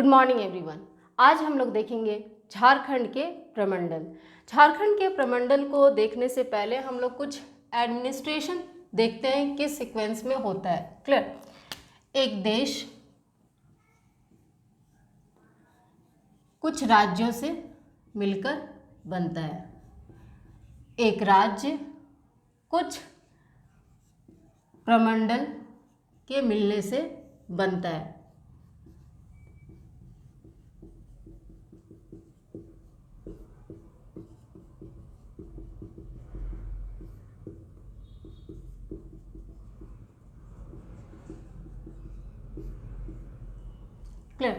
Good morning everyone. आज हम लोग देखेंगे झारखंड के प्रमंडल। झारखंड के प्रमंडल को देखने से पहले हम लोग कुछ एडमिनिस्ट्रेशन देखते हैं किस सीक्वेंस में होता है। क्लियर? एक देश कुछ राज्यों से मिलकर बनता है। एक राज्य कुछ प्रमंडल के मिलने से बनता है। क्लियर?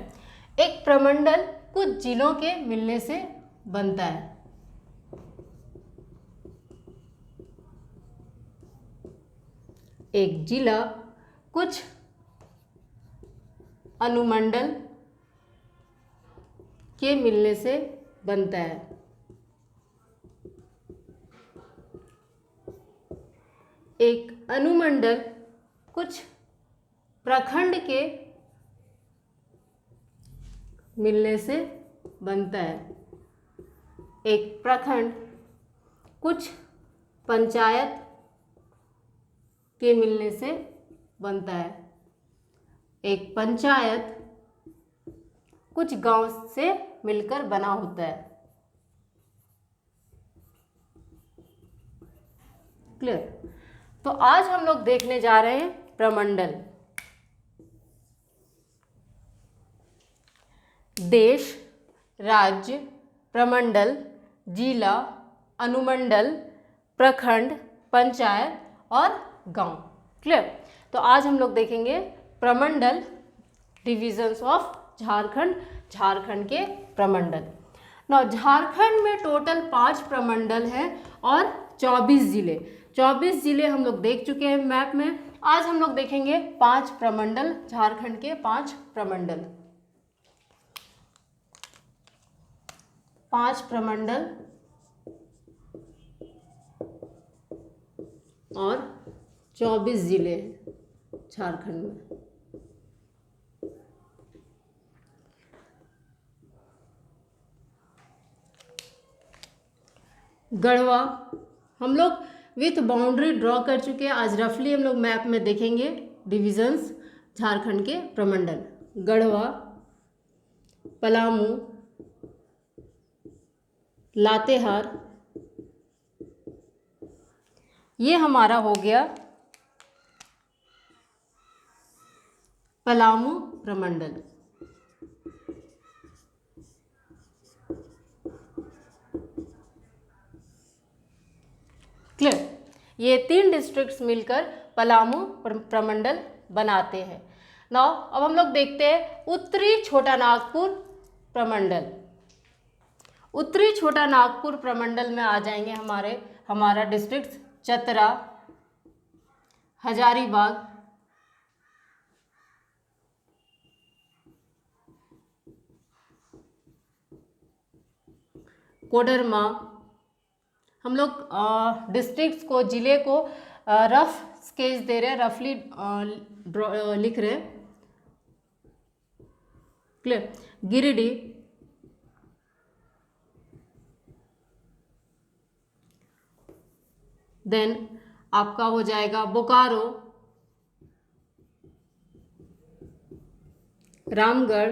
एक प्रमंडल कुछ जिलों के मिलने से बनता है। एक जिला कुछ अनुमंडल के मिलने से बनता है। एक अनुमंडल कुछ प्रखंड के मिलने से बनता है। एक प्रखंड कुछ पंचायत के मिलने से बनता है। एक पंचायत कुछ गांव से मिलकर बना होता है। क्लियर? तो आज हम लोग देखने जा रहे हैं प्रमंडल। देश, राज्य, प्रमंडल, जिला, अनुमंडल, प्रखंड, पंचायत और गांव। क्लियर? तो आज हम लोग देखेंगे प्रमंडल, डिविजन्स ऑफ झारखंड, झारखंड के प्रमंडल। ना झारखंड में टोटल 5 प्रमंडल हैं और 24 जिले। 24 जिले हम लोग देख चुके हैं मैप में। आज हम लोग देखेंगे 5 प्रमंडल, झारखंड के 5 प्रमंडल। 5 प्रमंडल और 24 जिले हैं झारखंड में। गढ़वा हम लोग विथ बाउंड्री ड्रॉ कर चुके हैं। आज रफली हम लोग मैप में देखेंगे डिविजन्स झारखंड के प्रमंडल। गढ़वा, पलामू, लातेहार, ये हमारा हो गया पलामू प्रमंडल। क्लियर? ये 3 डिस्ट्रिक्ट्स मिलकर पलामू प्रमंडल बनाते हैं। नाउ अब हम लोग देखते हैं उत्तरी छोटा नागपुर प्रमंडल। उत्तरी छोटा नागपुर प्रमंडल में आ जाएंगे हमारा डिस्ट्रिक्ट चतरा, हजारीबाग, कोडरमा। हम लोग डिस्ट्रिक्ट्स को, जिले को रफ स्केच दे रहे हैं, रफली लिख रहे हैं। क्लियर? गिरिडीह, देन आपका हो जाएगा बोकारो, रामगढ़,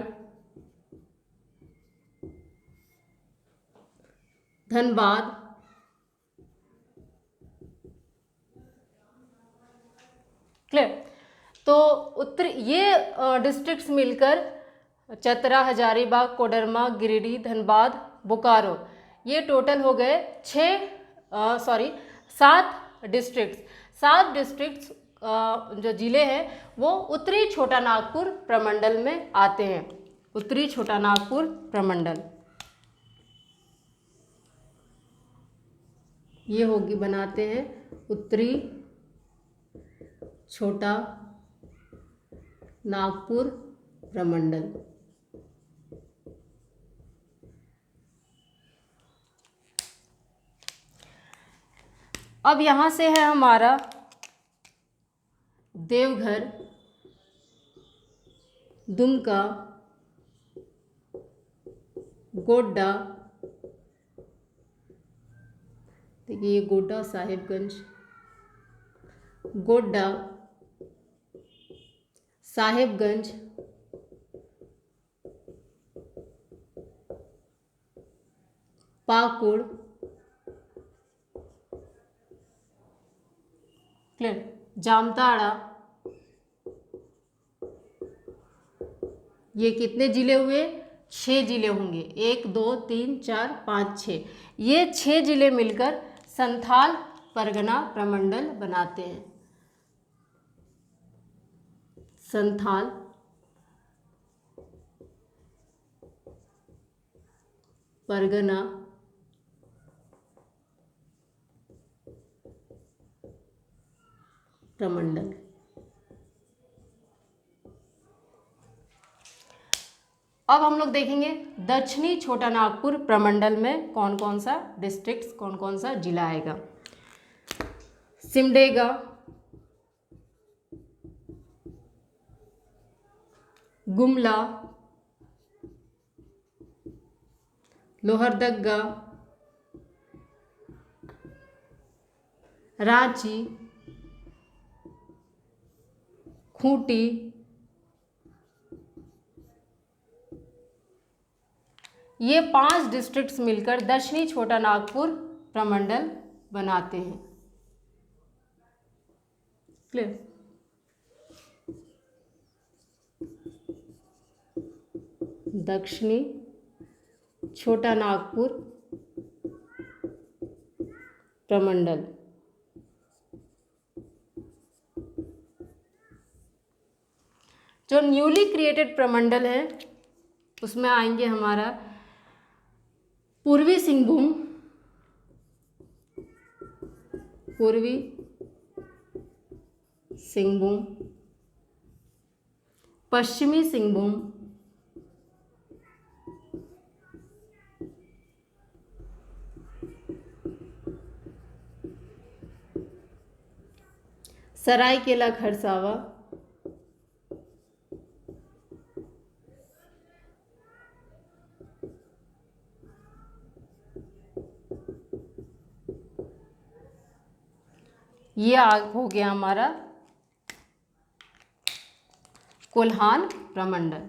धनबाद, क्लियर? तो उत्तरी ये डिस्ट्रिक्ट्स मिलकर चतरा, हजारीबाग, कोडरमा, गिरिडीह, धनबाद, बोकारो, ये टोटल हो गए 7 डिस्ट्रिक्ट्स। 7 डिस्ट्रिक्ट्स जो जिले हैं वो उत्तरी छोटा नागपुर प्रमंडल में आते हैं। उत्तरी छोटा नागपुर प्रमंडल ये होगी, बनाते हैं उत्तरी छोटा नागपुर प्रमंडल। अब यहाँ से है हमारा देवघर, दुमका, गोड्डा, देखिए ये गोड्डा साहिबगंज, गोड्डा, साहिबगंज, पाकुड़, क्लियर, जामताड़ा, ये कितने जिले हुए? 6 जिले होंगे, 1 2 3 4 5 6, ये 6 जिले मिलकर संथाल परगना प्रमंडल बनाते हैं। संथाल परगना प्रमंडल। अब हम लोग देखेंगे दक्षिणी छोटा नागपुर प्रमंडल में कौन कौन सा डिस्ट्रिक्ट, कौन कौन सा जिला आएगा। सिमडेगा, गुमला, लोहरदग्गा, रांची, खूंटी, ये 5 डिस्ट्रिक्ट्स मिलकर दक्षिणी छोटा नागपुर प्रमंडल बनाते हैं। क्लियर। दक्षिणी छोटा नागपुर प्रमंडल। जो न्यूली क्रिएटेड प्रमंडल है उसमें आएंगे हमारा पूर्वी सिंहभूम, पूर्वी सिंहभूम, पश्चिमी सिंहभूम, सरायकेला खरसावा, ये हो गया हमारा कोल्हान प्रमंडल।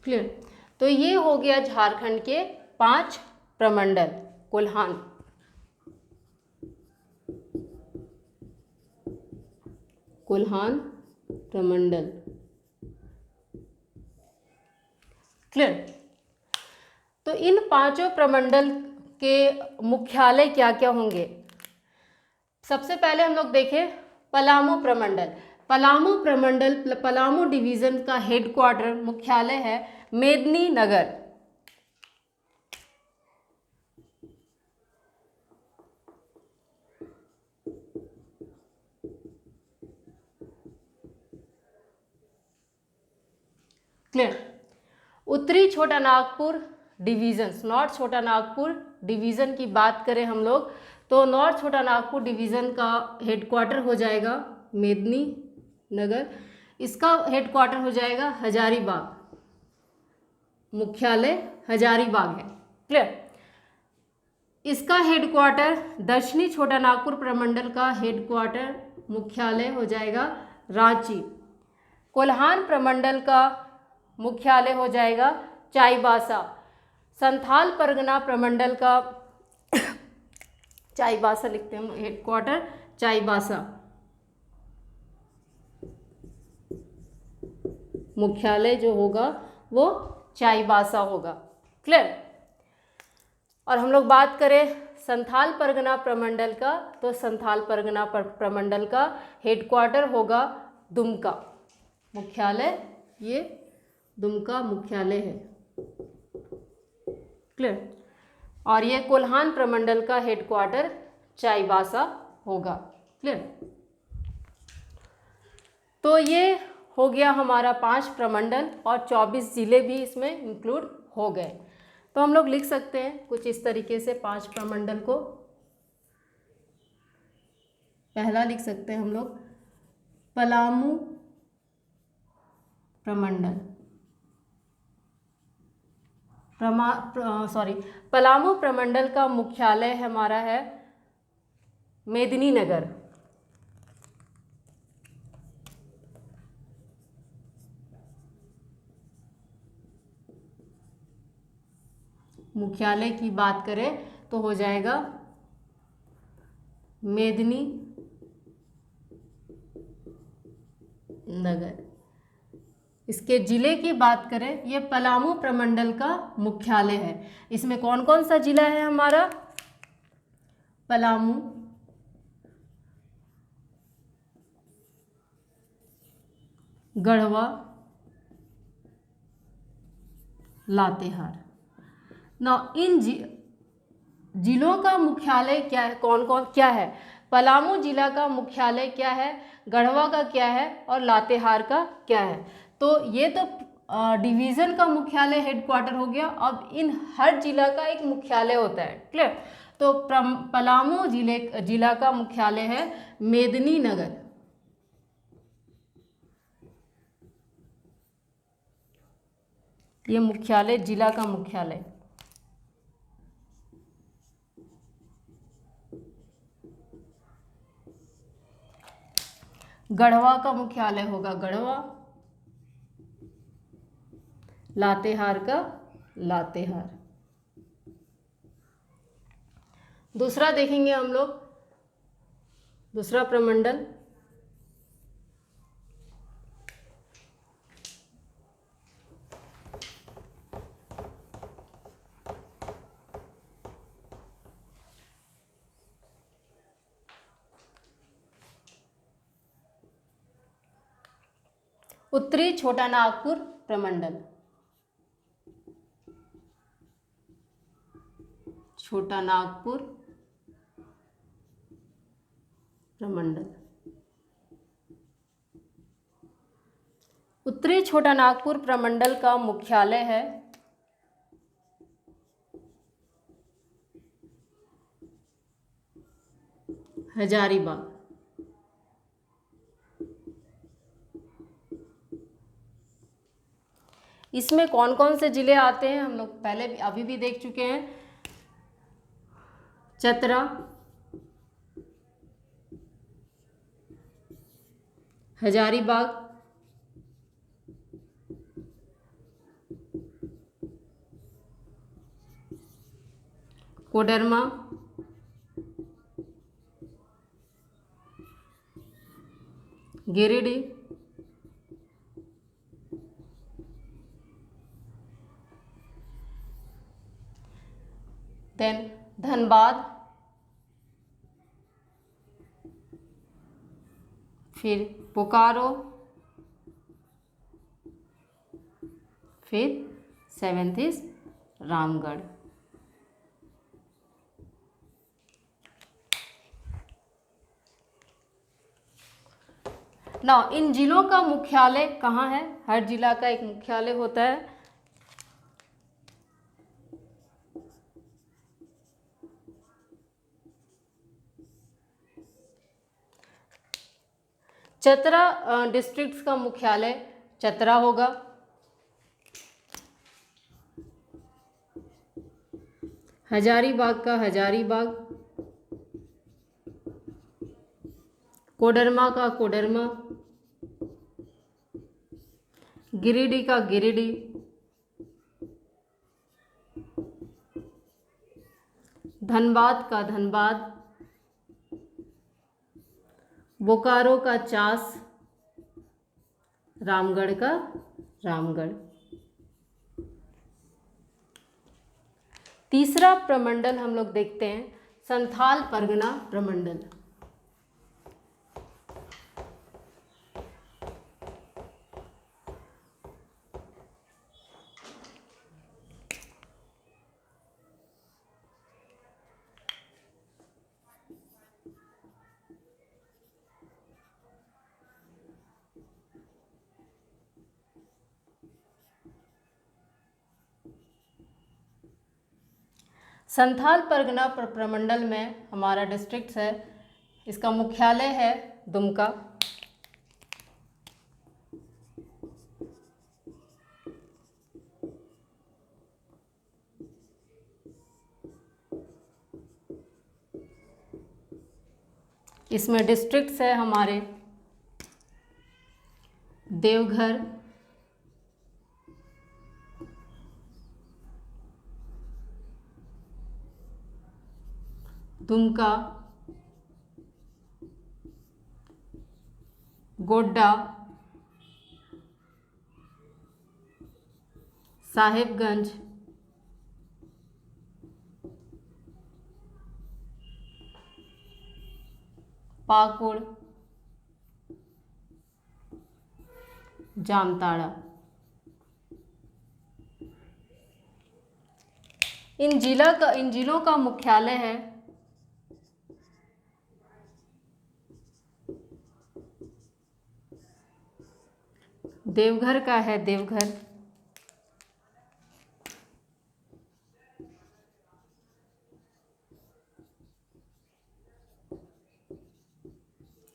क्लियर। तो ये हो गया झारखंड के 5 प्रमंडल। कोल्हान, कोल्हान प्रमंडल। क्लियर। तो इन 5 प्रमंडल के मुख्यालय क्या क्या होंगे। सबसे पहले हम लोग देखें पलामू प्रमंडल। पलामू प्रमंडल, पलामू डिवीजन का हेडक्वार्टर मुख्यालय है मेदिनीनगर। क्लियर। उत्तरी छोटा नागपुर डिवीजन, नॉर्थ छोटा नागपुर डिवीजन की बात करें हम लोग तो नॉर्थ छोटा नागपुर डिवीजन का हेडक्वार्टर हो जाएगा मेदिनीनगर। इसका हेडक्वार्टर हो जाएगा हजारीबाग, मुख्यालय हजारीबाग है। क्लियर। इसका हेडक्वार्टर दक्षिणी छोटा नागपुर प्रमंडल का हेडक्वार्टर मुख्यालय हो जाएगा रांची। कोल्हान प्रमंडल का मुख्यालय हो जाएगा चाईबासा। संथाल परगना प्रमंडल का चाईबासा लिखते हैं हेडक्वार्टर चाईबासा, मुख्यालय जो होगा वो चाईबासा होगा। क्लियर। और हम लोग बात करें संथाल परगना प्रमंडल का तो संथाल परगना प्रमंडल का हेडक्वार्टर होगा दुमका, मुख्यालय ये दुमका मुख्यालय है। क्लियर। और ये कोल्हान प्रमंडल का हेडक्वार्टर चाईबासा होगा। क्लियर। तो ये हो गया हमारा 5 प्रमंडल और 24 जिले भी इसमें इंक्लूड हो गए। तो हम लोग लिख सकते हैं कुछ इस तरीके से 5 प्रमंडल को। पहला लिख सकते हैं हम लोग पलामू प्रमंडल, पलामू प्रमंडल का मुख्यालय हमारा है मेदिनीनगर। मुख्यालय की बात करें तो हो जाएगा मेदिनी नगर। इसके जिले की बात करें, ये पलामू प्रमंडल का मुख्यालय है। इसमें कौन कौन सा जिला है हमारा? पलामू, गढ़वा, लातेहार। ना इन जिलों का मुख्यालय क्या है, कौन कौन क्या है? पलामू जिला का मुख्यालय क्या है, गढ़वा का क्या है और लातेहार का क्या है? तो ये तो डिवीज़न का मुख्यालय हेडक्वार्टर हो गया। अब इन हर जिला का एक मुख्यालय होता है, क्लियर? तो पलामू जिला का मुख्यालय है मेदिनीनगर। ये मुख्यालय, जिला का मुख्यालय। गढ़वा का मुख्यालय होगा गढ़वा, लातेहार का लातेहार। दूसरा देखेंगे हम लोग, दूसरा प्रमंडल उत्तरी छोटा नागपुर प्रमंडल। छोटा नागपुर प्रमंडल। उत्तरी छोटा नागपुर प्रमंडल का मुख्यालय है हजारीबाग। इसमें कौन कौन से जिले आते हैं हम लोग पहले भी अभी भी देख चुके हैं। चतरा, हजारीबाग, कोडरमा, गिरिडीह, देन धनबाद, फिर बोकारो, फिर 7th इज रामगढ़। ना इन जिलों का मुख्यालय कहाँ है? हर जिला का एक मुख्यालय होता है। चतरा डिस्ट्रिक्ट का मुख्यालय चतरा होगा। हजारीबाग का हजारीबाग, कोडरमा का कोडरमा, गिरिडीह का गिरिडीह, धनबाद का धनबाद, बोकारो का चास, रामगढ़ का रामगढ़। तीसरा प्रमंडल हम लोग देखते हैं संथाल परगना प्रमंडल। संथाल परगना प्रमंडल में हमारा डिस्ट्रिक्ट है, इसका मुख्यालय है दुमका। इसमें डिस्ट्रिक्ट्स है हमारे देवघर, दुमका, गोड्डा, साहिबगंज, पाकुड़, जामताड़ा। इन जिलों का मुख्यालय है देवघर का है देवघर,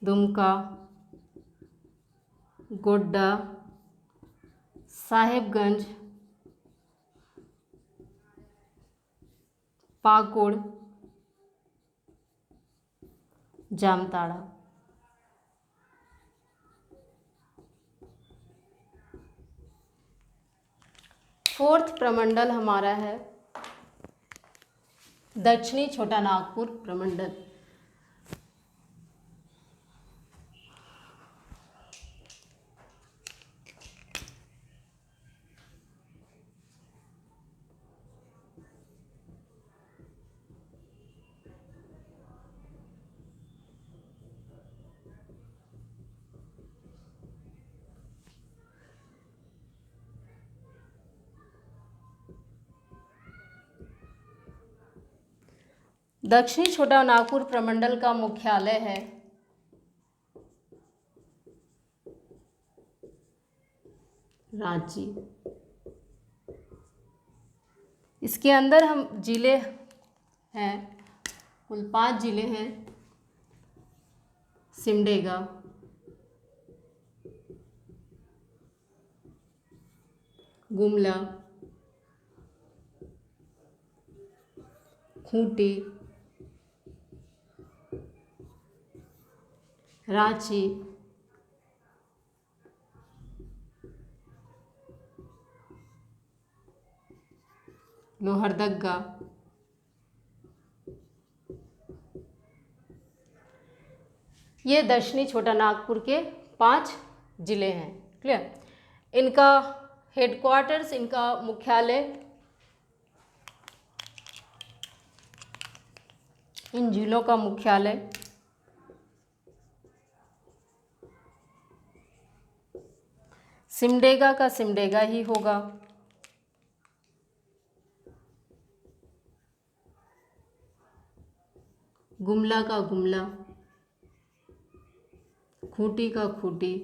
दुमका, गोड्डा, साहिबगंज, पाकुड़, जामताड़ा। फोर्थ प्रमंडल हमारा है दक्षिणी छोटा नागपुर प्रमंडल। दक्षिणी छोटा नागपुर प्रमंडल का मुख्यालय है रांची। इसके अंदर हम जिले हैं, कुल 5 जिले हैं। सिमडेगा, गुमला, खूंटी, रांची, लोहरदगा, ये दक्षिणी छोटा नागपुर के 5 जिले हैं। क्लियर। इनका हेडक्वार्टर्स, इनका मुख्यालय, इन जिलों का मुख्यालय सिमडेगा का सिमडेगा ही होगा। गुमला का गुमला, खूंटी का खूंटी,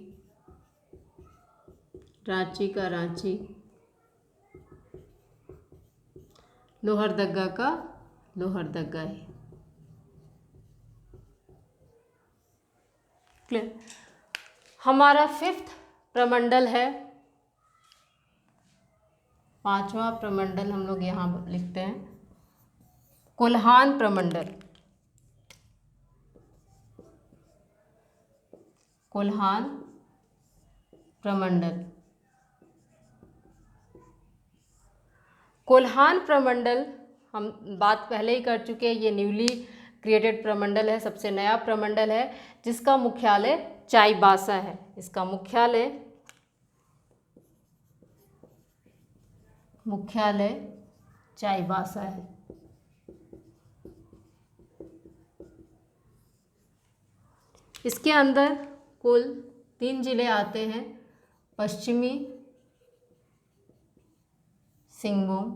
रांची का रांची, लोहरदगा का लोहरदगा है। क्लियर। हमारा 5th प्रमंडल है, 5वां प्रमंडल हम लोग यहाँ लिखते हैं कोल्हान प्रमंडल। कोल्हान प्रमंडल, कोल्हान प्रमंडल हम बात पहले ही कर चुके हैं। ये न्यूली क्रिएटेड प्रमंडल है, सबसे नया प्रमंडल है, जिसका मुख्यालय चाईबासा है। इसका मुख्यालय चाईबासा है। इसके अंदर कुल 3 जिले आते हैं, पश्चिमी सिंहभूम,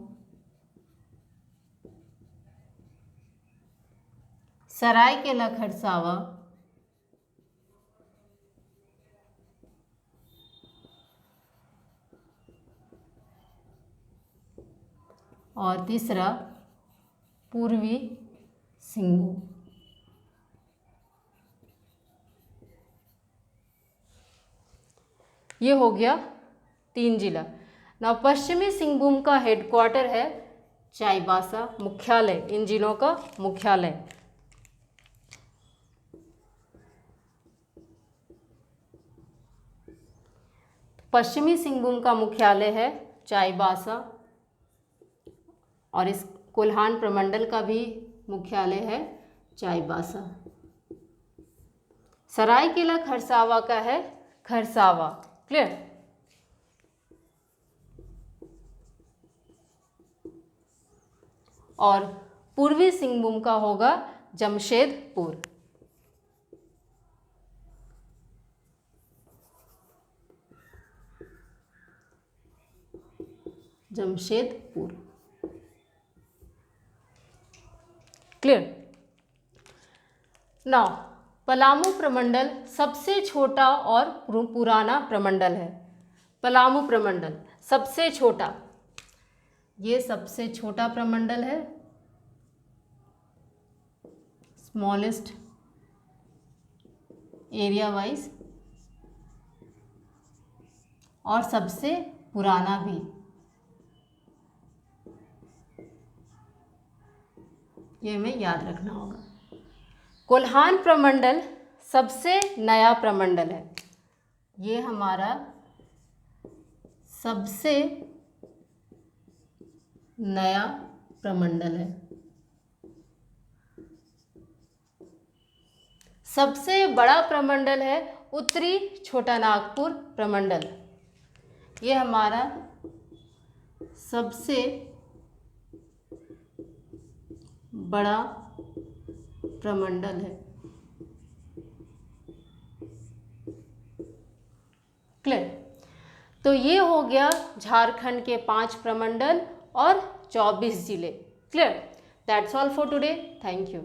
सरायकेला खरसावा और तीसरा पूर्वी सिंहभूम। ये हो गया 3 जिला। ना पश्चिमी सिंहभूम का हेडक्वार्टर है चाईबासा, मुख्यालय, इन जिलों का मुख्यालय। पश्चिमी सिंहभूम का मुख्यालय है चाईबासा और इस कोल्हान प्रमंडल का भी मुख्यालय है चाईबासा। सरायकेला खरसावा का है खरसावा। क्लियर। और पूर्वी सिंहभूम का होगा जमशेदपुर। जमशेदपुर। क्लियर। नाउ पलामू प्रमंडल सबसे छोटा और पुराना प्रमंडल है। पलामू प्रमंडल सबसे छोटा, ये सबसे छोटा प्रमंडल है, स्मॉलेस्ट एरिया वाइज, और सबसे पुराना भी। ये हमें याद रखना होगा। कोल्हान प्रमंडल सबसे नया प्रमंडल है। ये हमारा सबसे नया प्रमंडल है। सबसे बड़ा प्रमंडल है उत्तरी छोटा नागपुर प्रमंडल। ये हमारा सबसे बड़ा प्रमंडल है। क्लियर। तो ये हो गया झारखंड के 5 प्रमंडल और 24 जिले। Clear. That's all for today. Thank you.